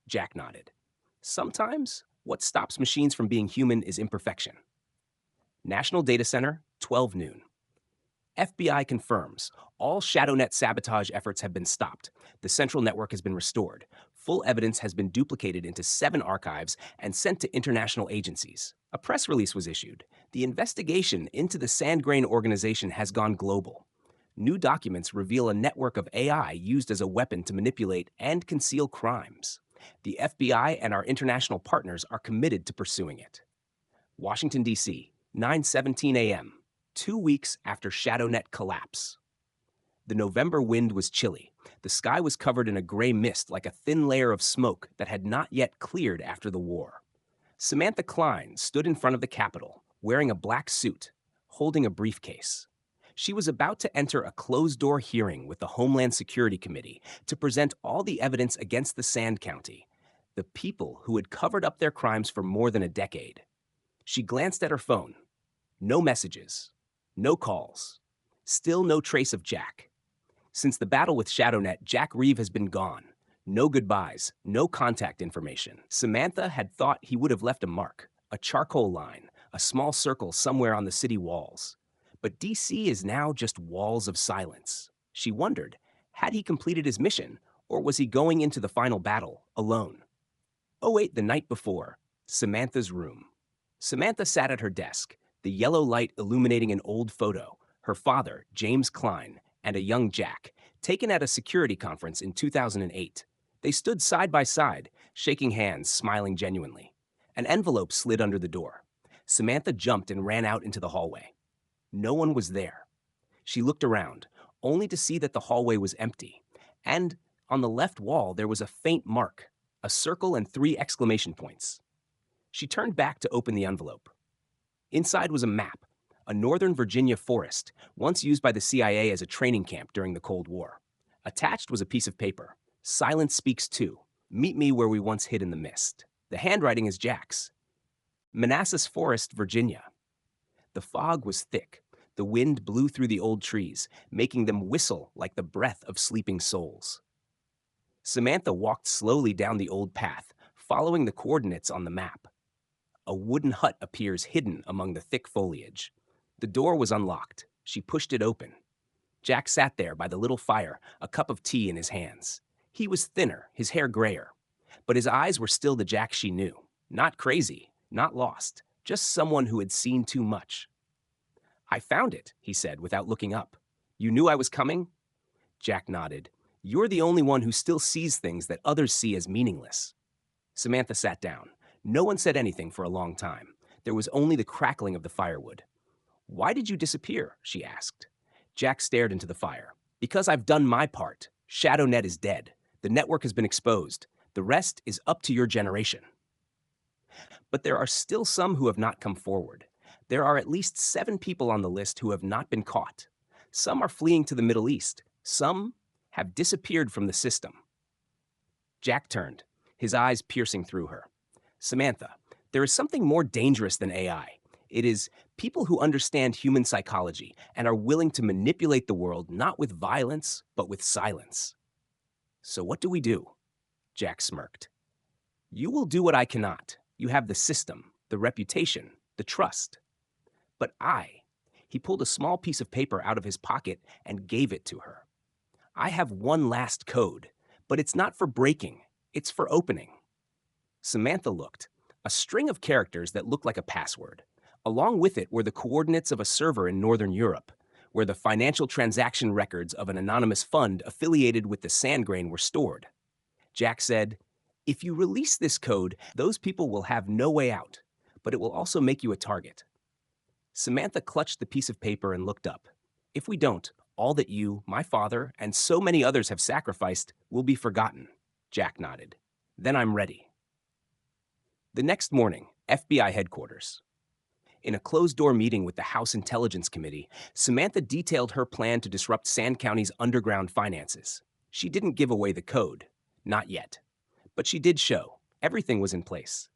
Jack nodded. "Sometimes, what stops machines from being human is imperfection." National Data Center, 12 noon. FBI confirms all ShadowNet sabotage efforts have been stopped. The central network has been restored. Full evidence has been duplicated into 7 archives and sent to international agencies. A press release was issued. The investigation into the Sandgrain organization has gone global. New documents reveal a network of AI used as a weapon to manipulate and conceal crimes. The FBI and our international partners are committed to pursuing it. Washington, D.C., 9:17 a.m., 2 weeks after ShadowNet collapse. The November wind was chilly. The sky was covered in a gray mist like a thin layer of smoke that had not yet cleared after the war. Samantha Klein stood in front of the Capitol, wearing a black suit, holding a briefcase. She was about to enter a closed-door hearing with the Homeland Security Committee to present all the evidence against the Sand County, the people who had covered up their crimes for more than a decade. She glanced at her phone. No messages. No calls. Still no trace of Jack. Since the battle with ShadowNet, Jack Reeve has been gone. No goodbyes, no contact information. Samantha had thought he would have left a mark, a charcoal line, a small circle somewhere on the city walls. But DC is now just walls of silence. She wondered, had he completed his mission, or was he going into the final battle alone? 08 the night before, Samantha's room. Samantha sat at her desk, the yellow light illuminating an old photo, her father, James Klein, and a young Jack, taken at a security conference in 2008. They stood side by side, shaking hands, smiling genuinely. An envelope slid under the door. Samantha jumped and ran out into the hallway. No one was there. She looked around, only to see that the hallway was empty. And on the left wall, there was a faint mark, a circle and 3 exclamation points. She turned back to open the envelope. Inside was a map, a Northern Virginia forest, once used by the CIA as a training camp during the Cold War. Attached was a piece of paper. "Silence speaks too. Meet me where we once hid in the mist." The handwriting is Jack's. Manassas Forest, Virginia. The fog was thick. The wind blew through the old trees, making them whistle like the breath of sleeping souls. Samantha walked slowly down the old path, following the coordinates on the map. A wooden hut appears hidden among the thick foliage. The door was unlocked. She pushed it open. Jack sat there by the little fire, a cup of tea in his hands. He was thinner, his hair grayer, but his eyes were still the Jack she knew. Not crazy, not lost, just someone who had seen too much. "I found it," he said without looking up. "You knew I was coming?" Jack nodded. "You're the only one who still sees things that others see as meaningless." Samantha sat down. No one said anything for a long time. There was only the crackling of the firewood. "Why did you disappear?" she asked. Jack stared into the fire. "Because I've done my part. ShadowNet is dead. The network has been exposed. The rest is up to your generation. But there are still some who have not come forward. There are at least 7 people on the list who have not been caught. Some are fleeing to the Middle East. Some have disappeared from the system. Jack turned, his eyes piercing through her. Samantha, there is something more dangerous than AI. It is people who understand human psychology and are willing to manipulate the world not with violence, but with silence. So what do we do? Jack smirked. You will do what I cannot. You have the system, the reputation, the trust. But he pulled a small piece of paper out of his pocket and gave it to her. I have one last code, but it's not for breaking, it's for opening. Samantha looked, a string of characters that looked like a password. Along with it were the coordinates of a server in Northern Europe, where the financial transaction records of an anonymous fund affiliated with the sand grain were stored. Jack said, if you release this code, those people will have no way out, but it will also make you a target. Samantha clutched the piece of paper and looked up. If we don't, all that you, my father, and so many others have sacrificed will be forgotten. Jack nodded. Then I'm ready. The next morning, FBI headquarters. In a closed-door meeting with the House Intelligence Committee, Samantha detailed her plan to disrupt Sand County's underground finances. She didn't give away the code. Not yet. But she did show everything was in place.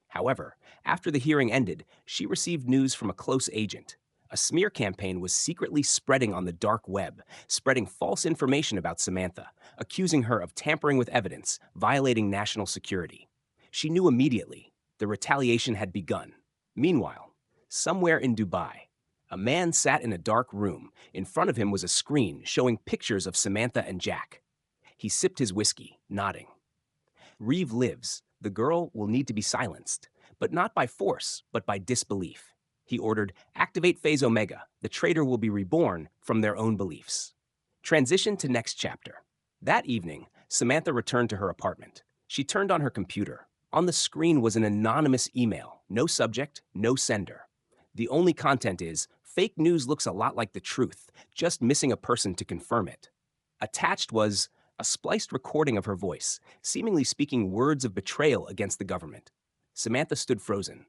However, after the hearing ended, she received news from a close agent. A smear campaign was secretly spreading on the dark web, spreading false information about Samantha, accusing her of tampering with evidence, violating national security. She knew immediately the retaliation had begun. Meanwhile, somewhere in Dubai, a man sat in a dark room. In front of him was a screen showing pictures of Samantha and Jack. He sipped his whiskey, nodding. Reeve lives. The girl will need to be silenced, but not by force, but by disbelief. He ordered, activate Phase Omega. The traitor will be reborn from their own beliefs. Transition to next chapter. That evening, Samantha returned to her apartment. She turned on her computer. On the screen was an anonymous email. No subject, no sender. The only content is, fake news looks a lot like the truth, just missing a person to confirm it. Attached was a spliced recording of her voice, seemingly speaking words of betrayal against the government. Samantha stood frozen.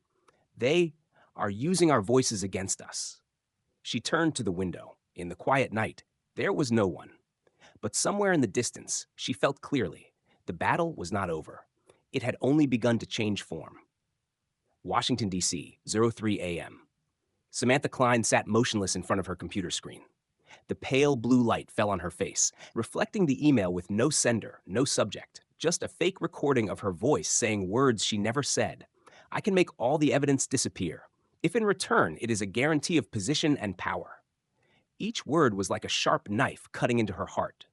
They are using our voices against us. She turned to the window. In the quiet night, there was no one. But somewhere in the distance, she felt clearly, the battle was not over. It had only begun to change form. Washington, D.C., 03 a.m. Samantha Klein sat motionless in front of her computer screen. The pale blue light fell on her face, reflecting the email with no sender, no subject, just a fake recording of her voice saying words she never said. I can make all the evidence disappear, if in return it is a guarantee of position and power. Each word was like a sharp knife cutting into her heart.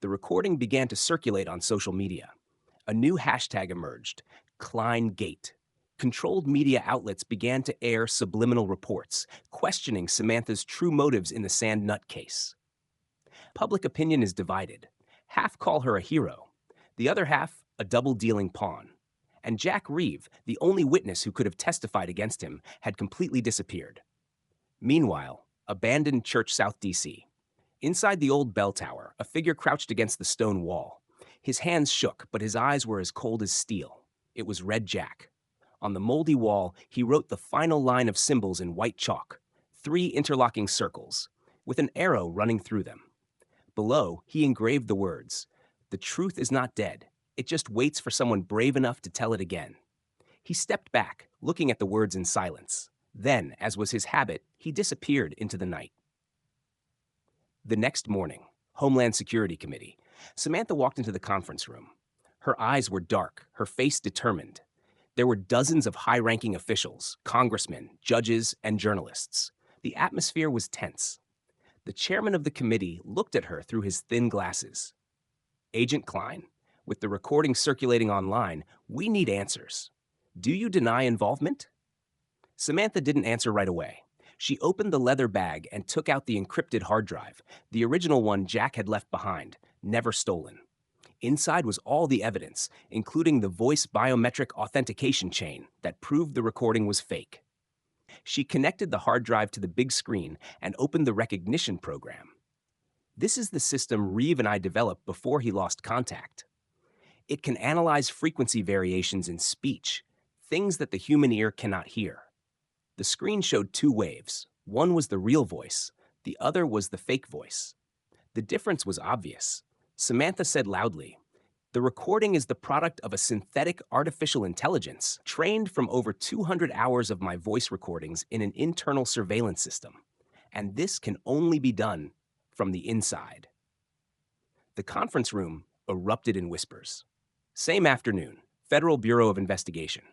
The recording began to circulate on social media. A new hashtag emerged, Kleingate. Controlled media outlets began to air subliminal reports, questioning Samantha's true motives in the Sand Nut case. Public opinion is divided. Half call her a hero, the other half a double-dealing pawn. And Jack Reeve, the only witness who could have testified against him, had completely disappeared. Meanwhile, abandoned Church, South D.C. Inside the old bell tower, a figure crouched against the stone wall. His hands shook, but his eyes were as cold as steel. It was Red Jack. On the moldy wall, he wrote the final line of symbols in white chalk, 3 interlocking circles, with an arrow running through them. Below, he engraved the words, "The truth is not dead. It just waits for someone brave enough to tell it again." He stepped back, looking at the words in silence. Then, as was his habit, he disappeared into the night. The next morning, Homeland Security Committee. Samantha walked into the conference room. Her eyes were dark, her face determined. There were dozens of high-ranking officials, congressmen, judges, and journalists. The atmosphere was tense. The chairman of the committee looked at her through his thin glasses. Agent Klein, with the recording circulating online, we need answers. Do you deny involvement? Samantha didn't answer right away. She opened the leather bag and took out the encrypted hard drive, the original one Jack had left behind, never stolen. Inside was all the evidence, including the voice biometric authentication chain that proved the recording was fake. She connected the hard drive to the big screen and opened the recognition program. This is the system Reeve and I developed before he lost contact. It can analyze frequency variations in speech, things that the human ear cannot hear. The screen showed two waves. One was the real voice, the other was the fake voice. The difference was obvious. Samantha said loudly, "The recording is the product of a synthetic artificial intelligence trained from over 200 hours of my voice recordings in an internal surveillance system. And this can only be done from the inside." The conference room erupted in whispers. Same afternoon, Federal Bureau of Investigation.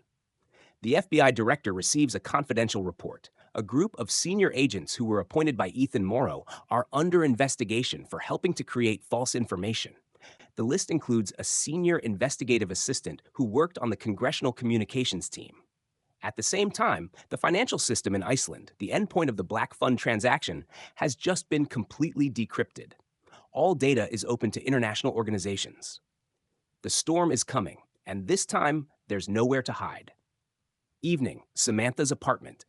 The FBI director receives a confidential report. A group of senior agents who were appointed by Ethan Morrow are under investigation for helping to create false information. The list includes a senior investigative assistant who worked on the Congressional Communications team. At the same time, the financial system in Iceland, the endpoint of the Black Fund transaction, has just been completely decrypted. All data is open to international organizations. The storm is coming, and this time, there's nowhere to hide. Evening, Samantha's apartment.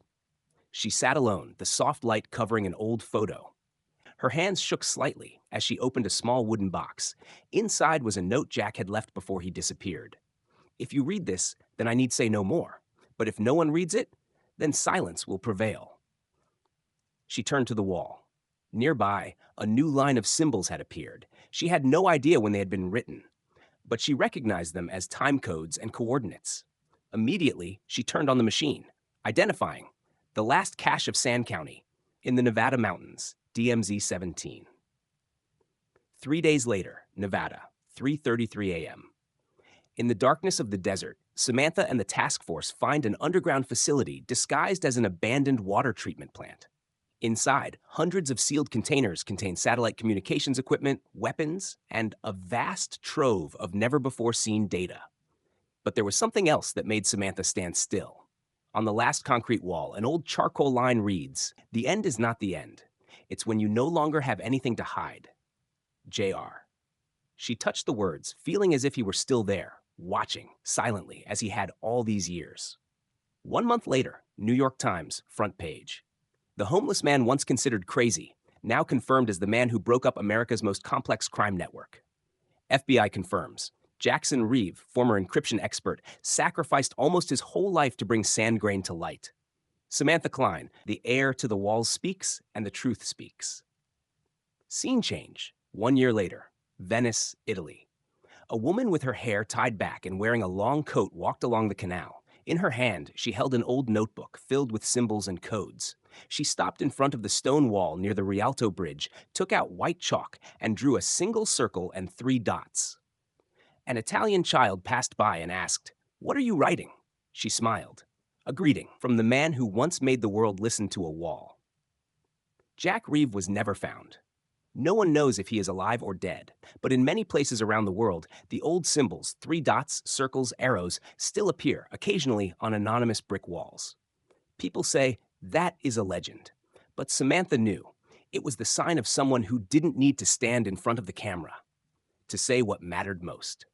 She sat alone, the soft light covering an old photo. Her hands shook slightly as she opened a small wooden box. Inside was a note Jack had left before he disappeared. "If you read this, then I need say no more. But if no one reads it, then silence will prevail." She turned to the wall. Nearby, a new line of symbols had appeared. She had no idea when they had been written, but she recognized them as time codes and coordinates. Immediately, she turned on the machine, identifying the last cache of Sand County in the Nevada mountains, DMZ 17. 3 days later, Nevada, 3:33 a.m. In the darkness of the desert, Samantha and the task force find an underground facility disguised as an abandoned water treatment plant. Inside, hundreds of sealed containers contain satellite communications equipment, weapons, and a vast trove of never-before-seen data. But there was something else that made Samantha stand still. On the last concrete wall, an old charcoal line reads, "The end is not the end. It's when you no longer have anything to hide. JR." She touched the words, feeling as if he were still there, watching, silently, as he had all these years. 1 month later, New York Times, front page. The homeless man once considered crazy, now confirmed as the man who broke up America's most complex crime network. FBI confirms. Jackson Reeve, former encryption expert, sacrificed almost his whole life to bring sand grain to light. Samantha Klein, the heir to the walls speaks and the truth speaks. Scene change. 1 year later, Venice, Italy. A woman with her hair tied back and wearing a long coat walked along the canal. In her hand, she held an old notebook filled with symbols and codes. She stopped in front of the stone wall near the Rialto Bridge, took out white chalk, and drew a single circle and 3 dots. An Italian child passed by and asked, "What are you writing?" She smiled. A greeting from the man who once made the world listen to a wall. Jack Reeve was never found. No one knows if he is alive or dead, but in many places around the world, the old symbols, 3 dots, circles, arrows, still appear, occasionally on anonymous brick walls. People say, that is a legend. But Samantha knew. It was the sign of someone who didn't need to stand in front of the camera to say what mattered most.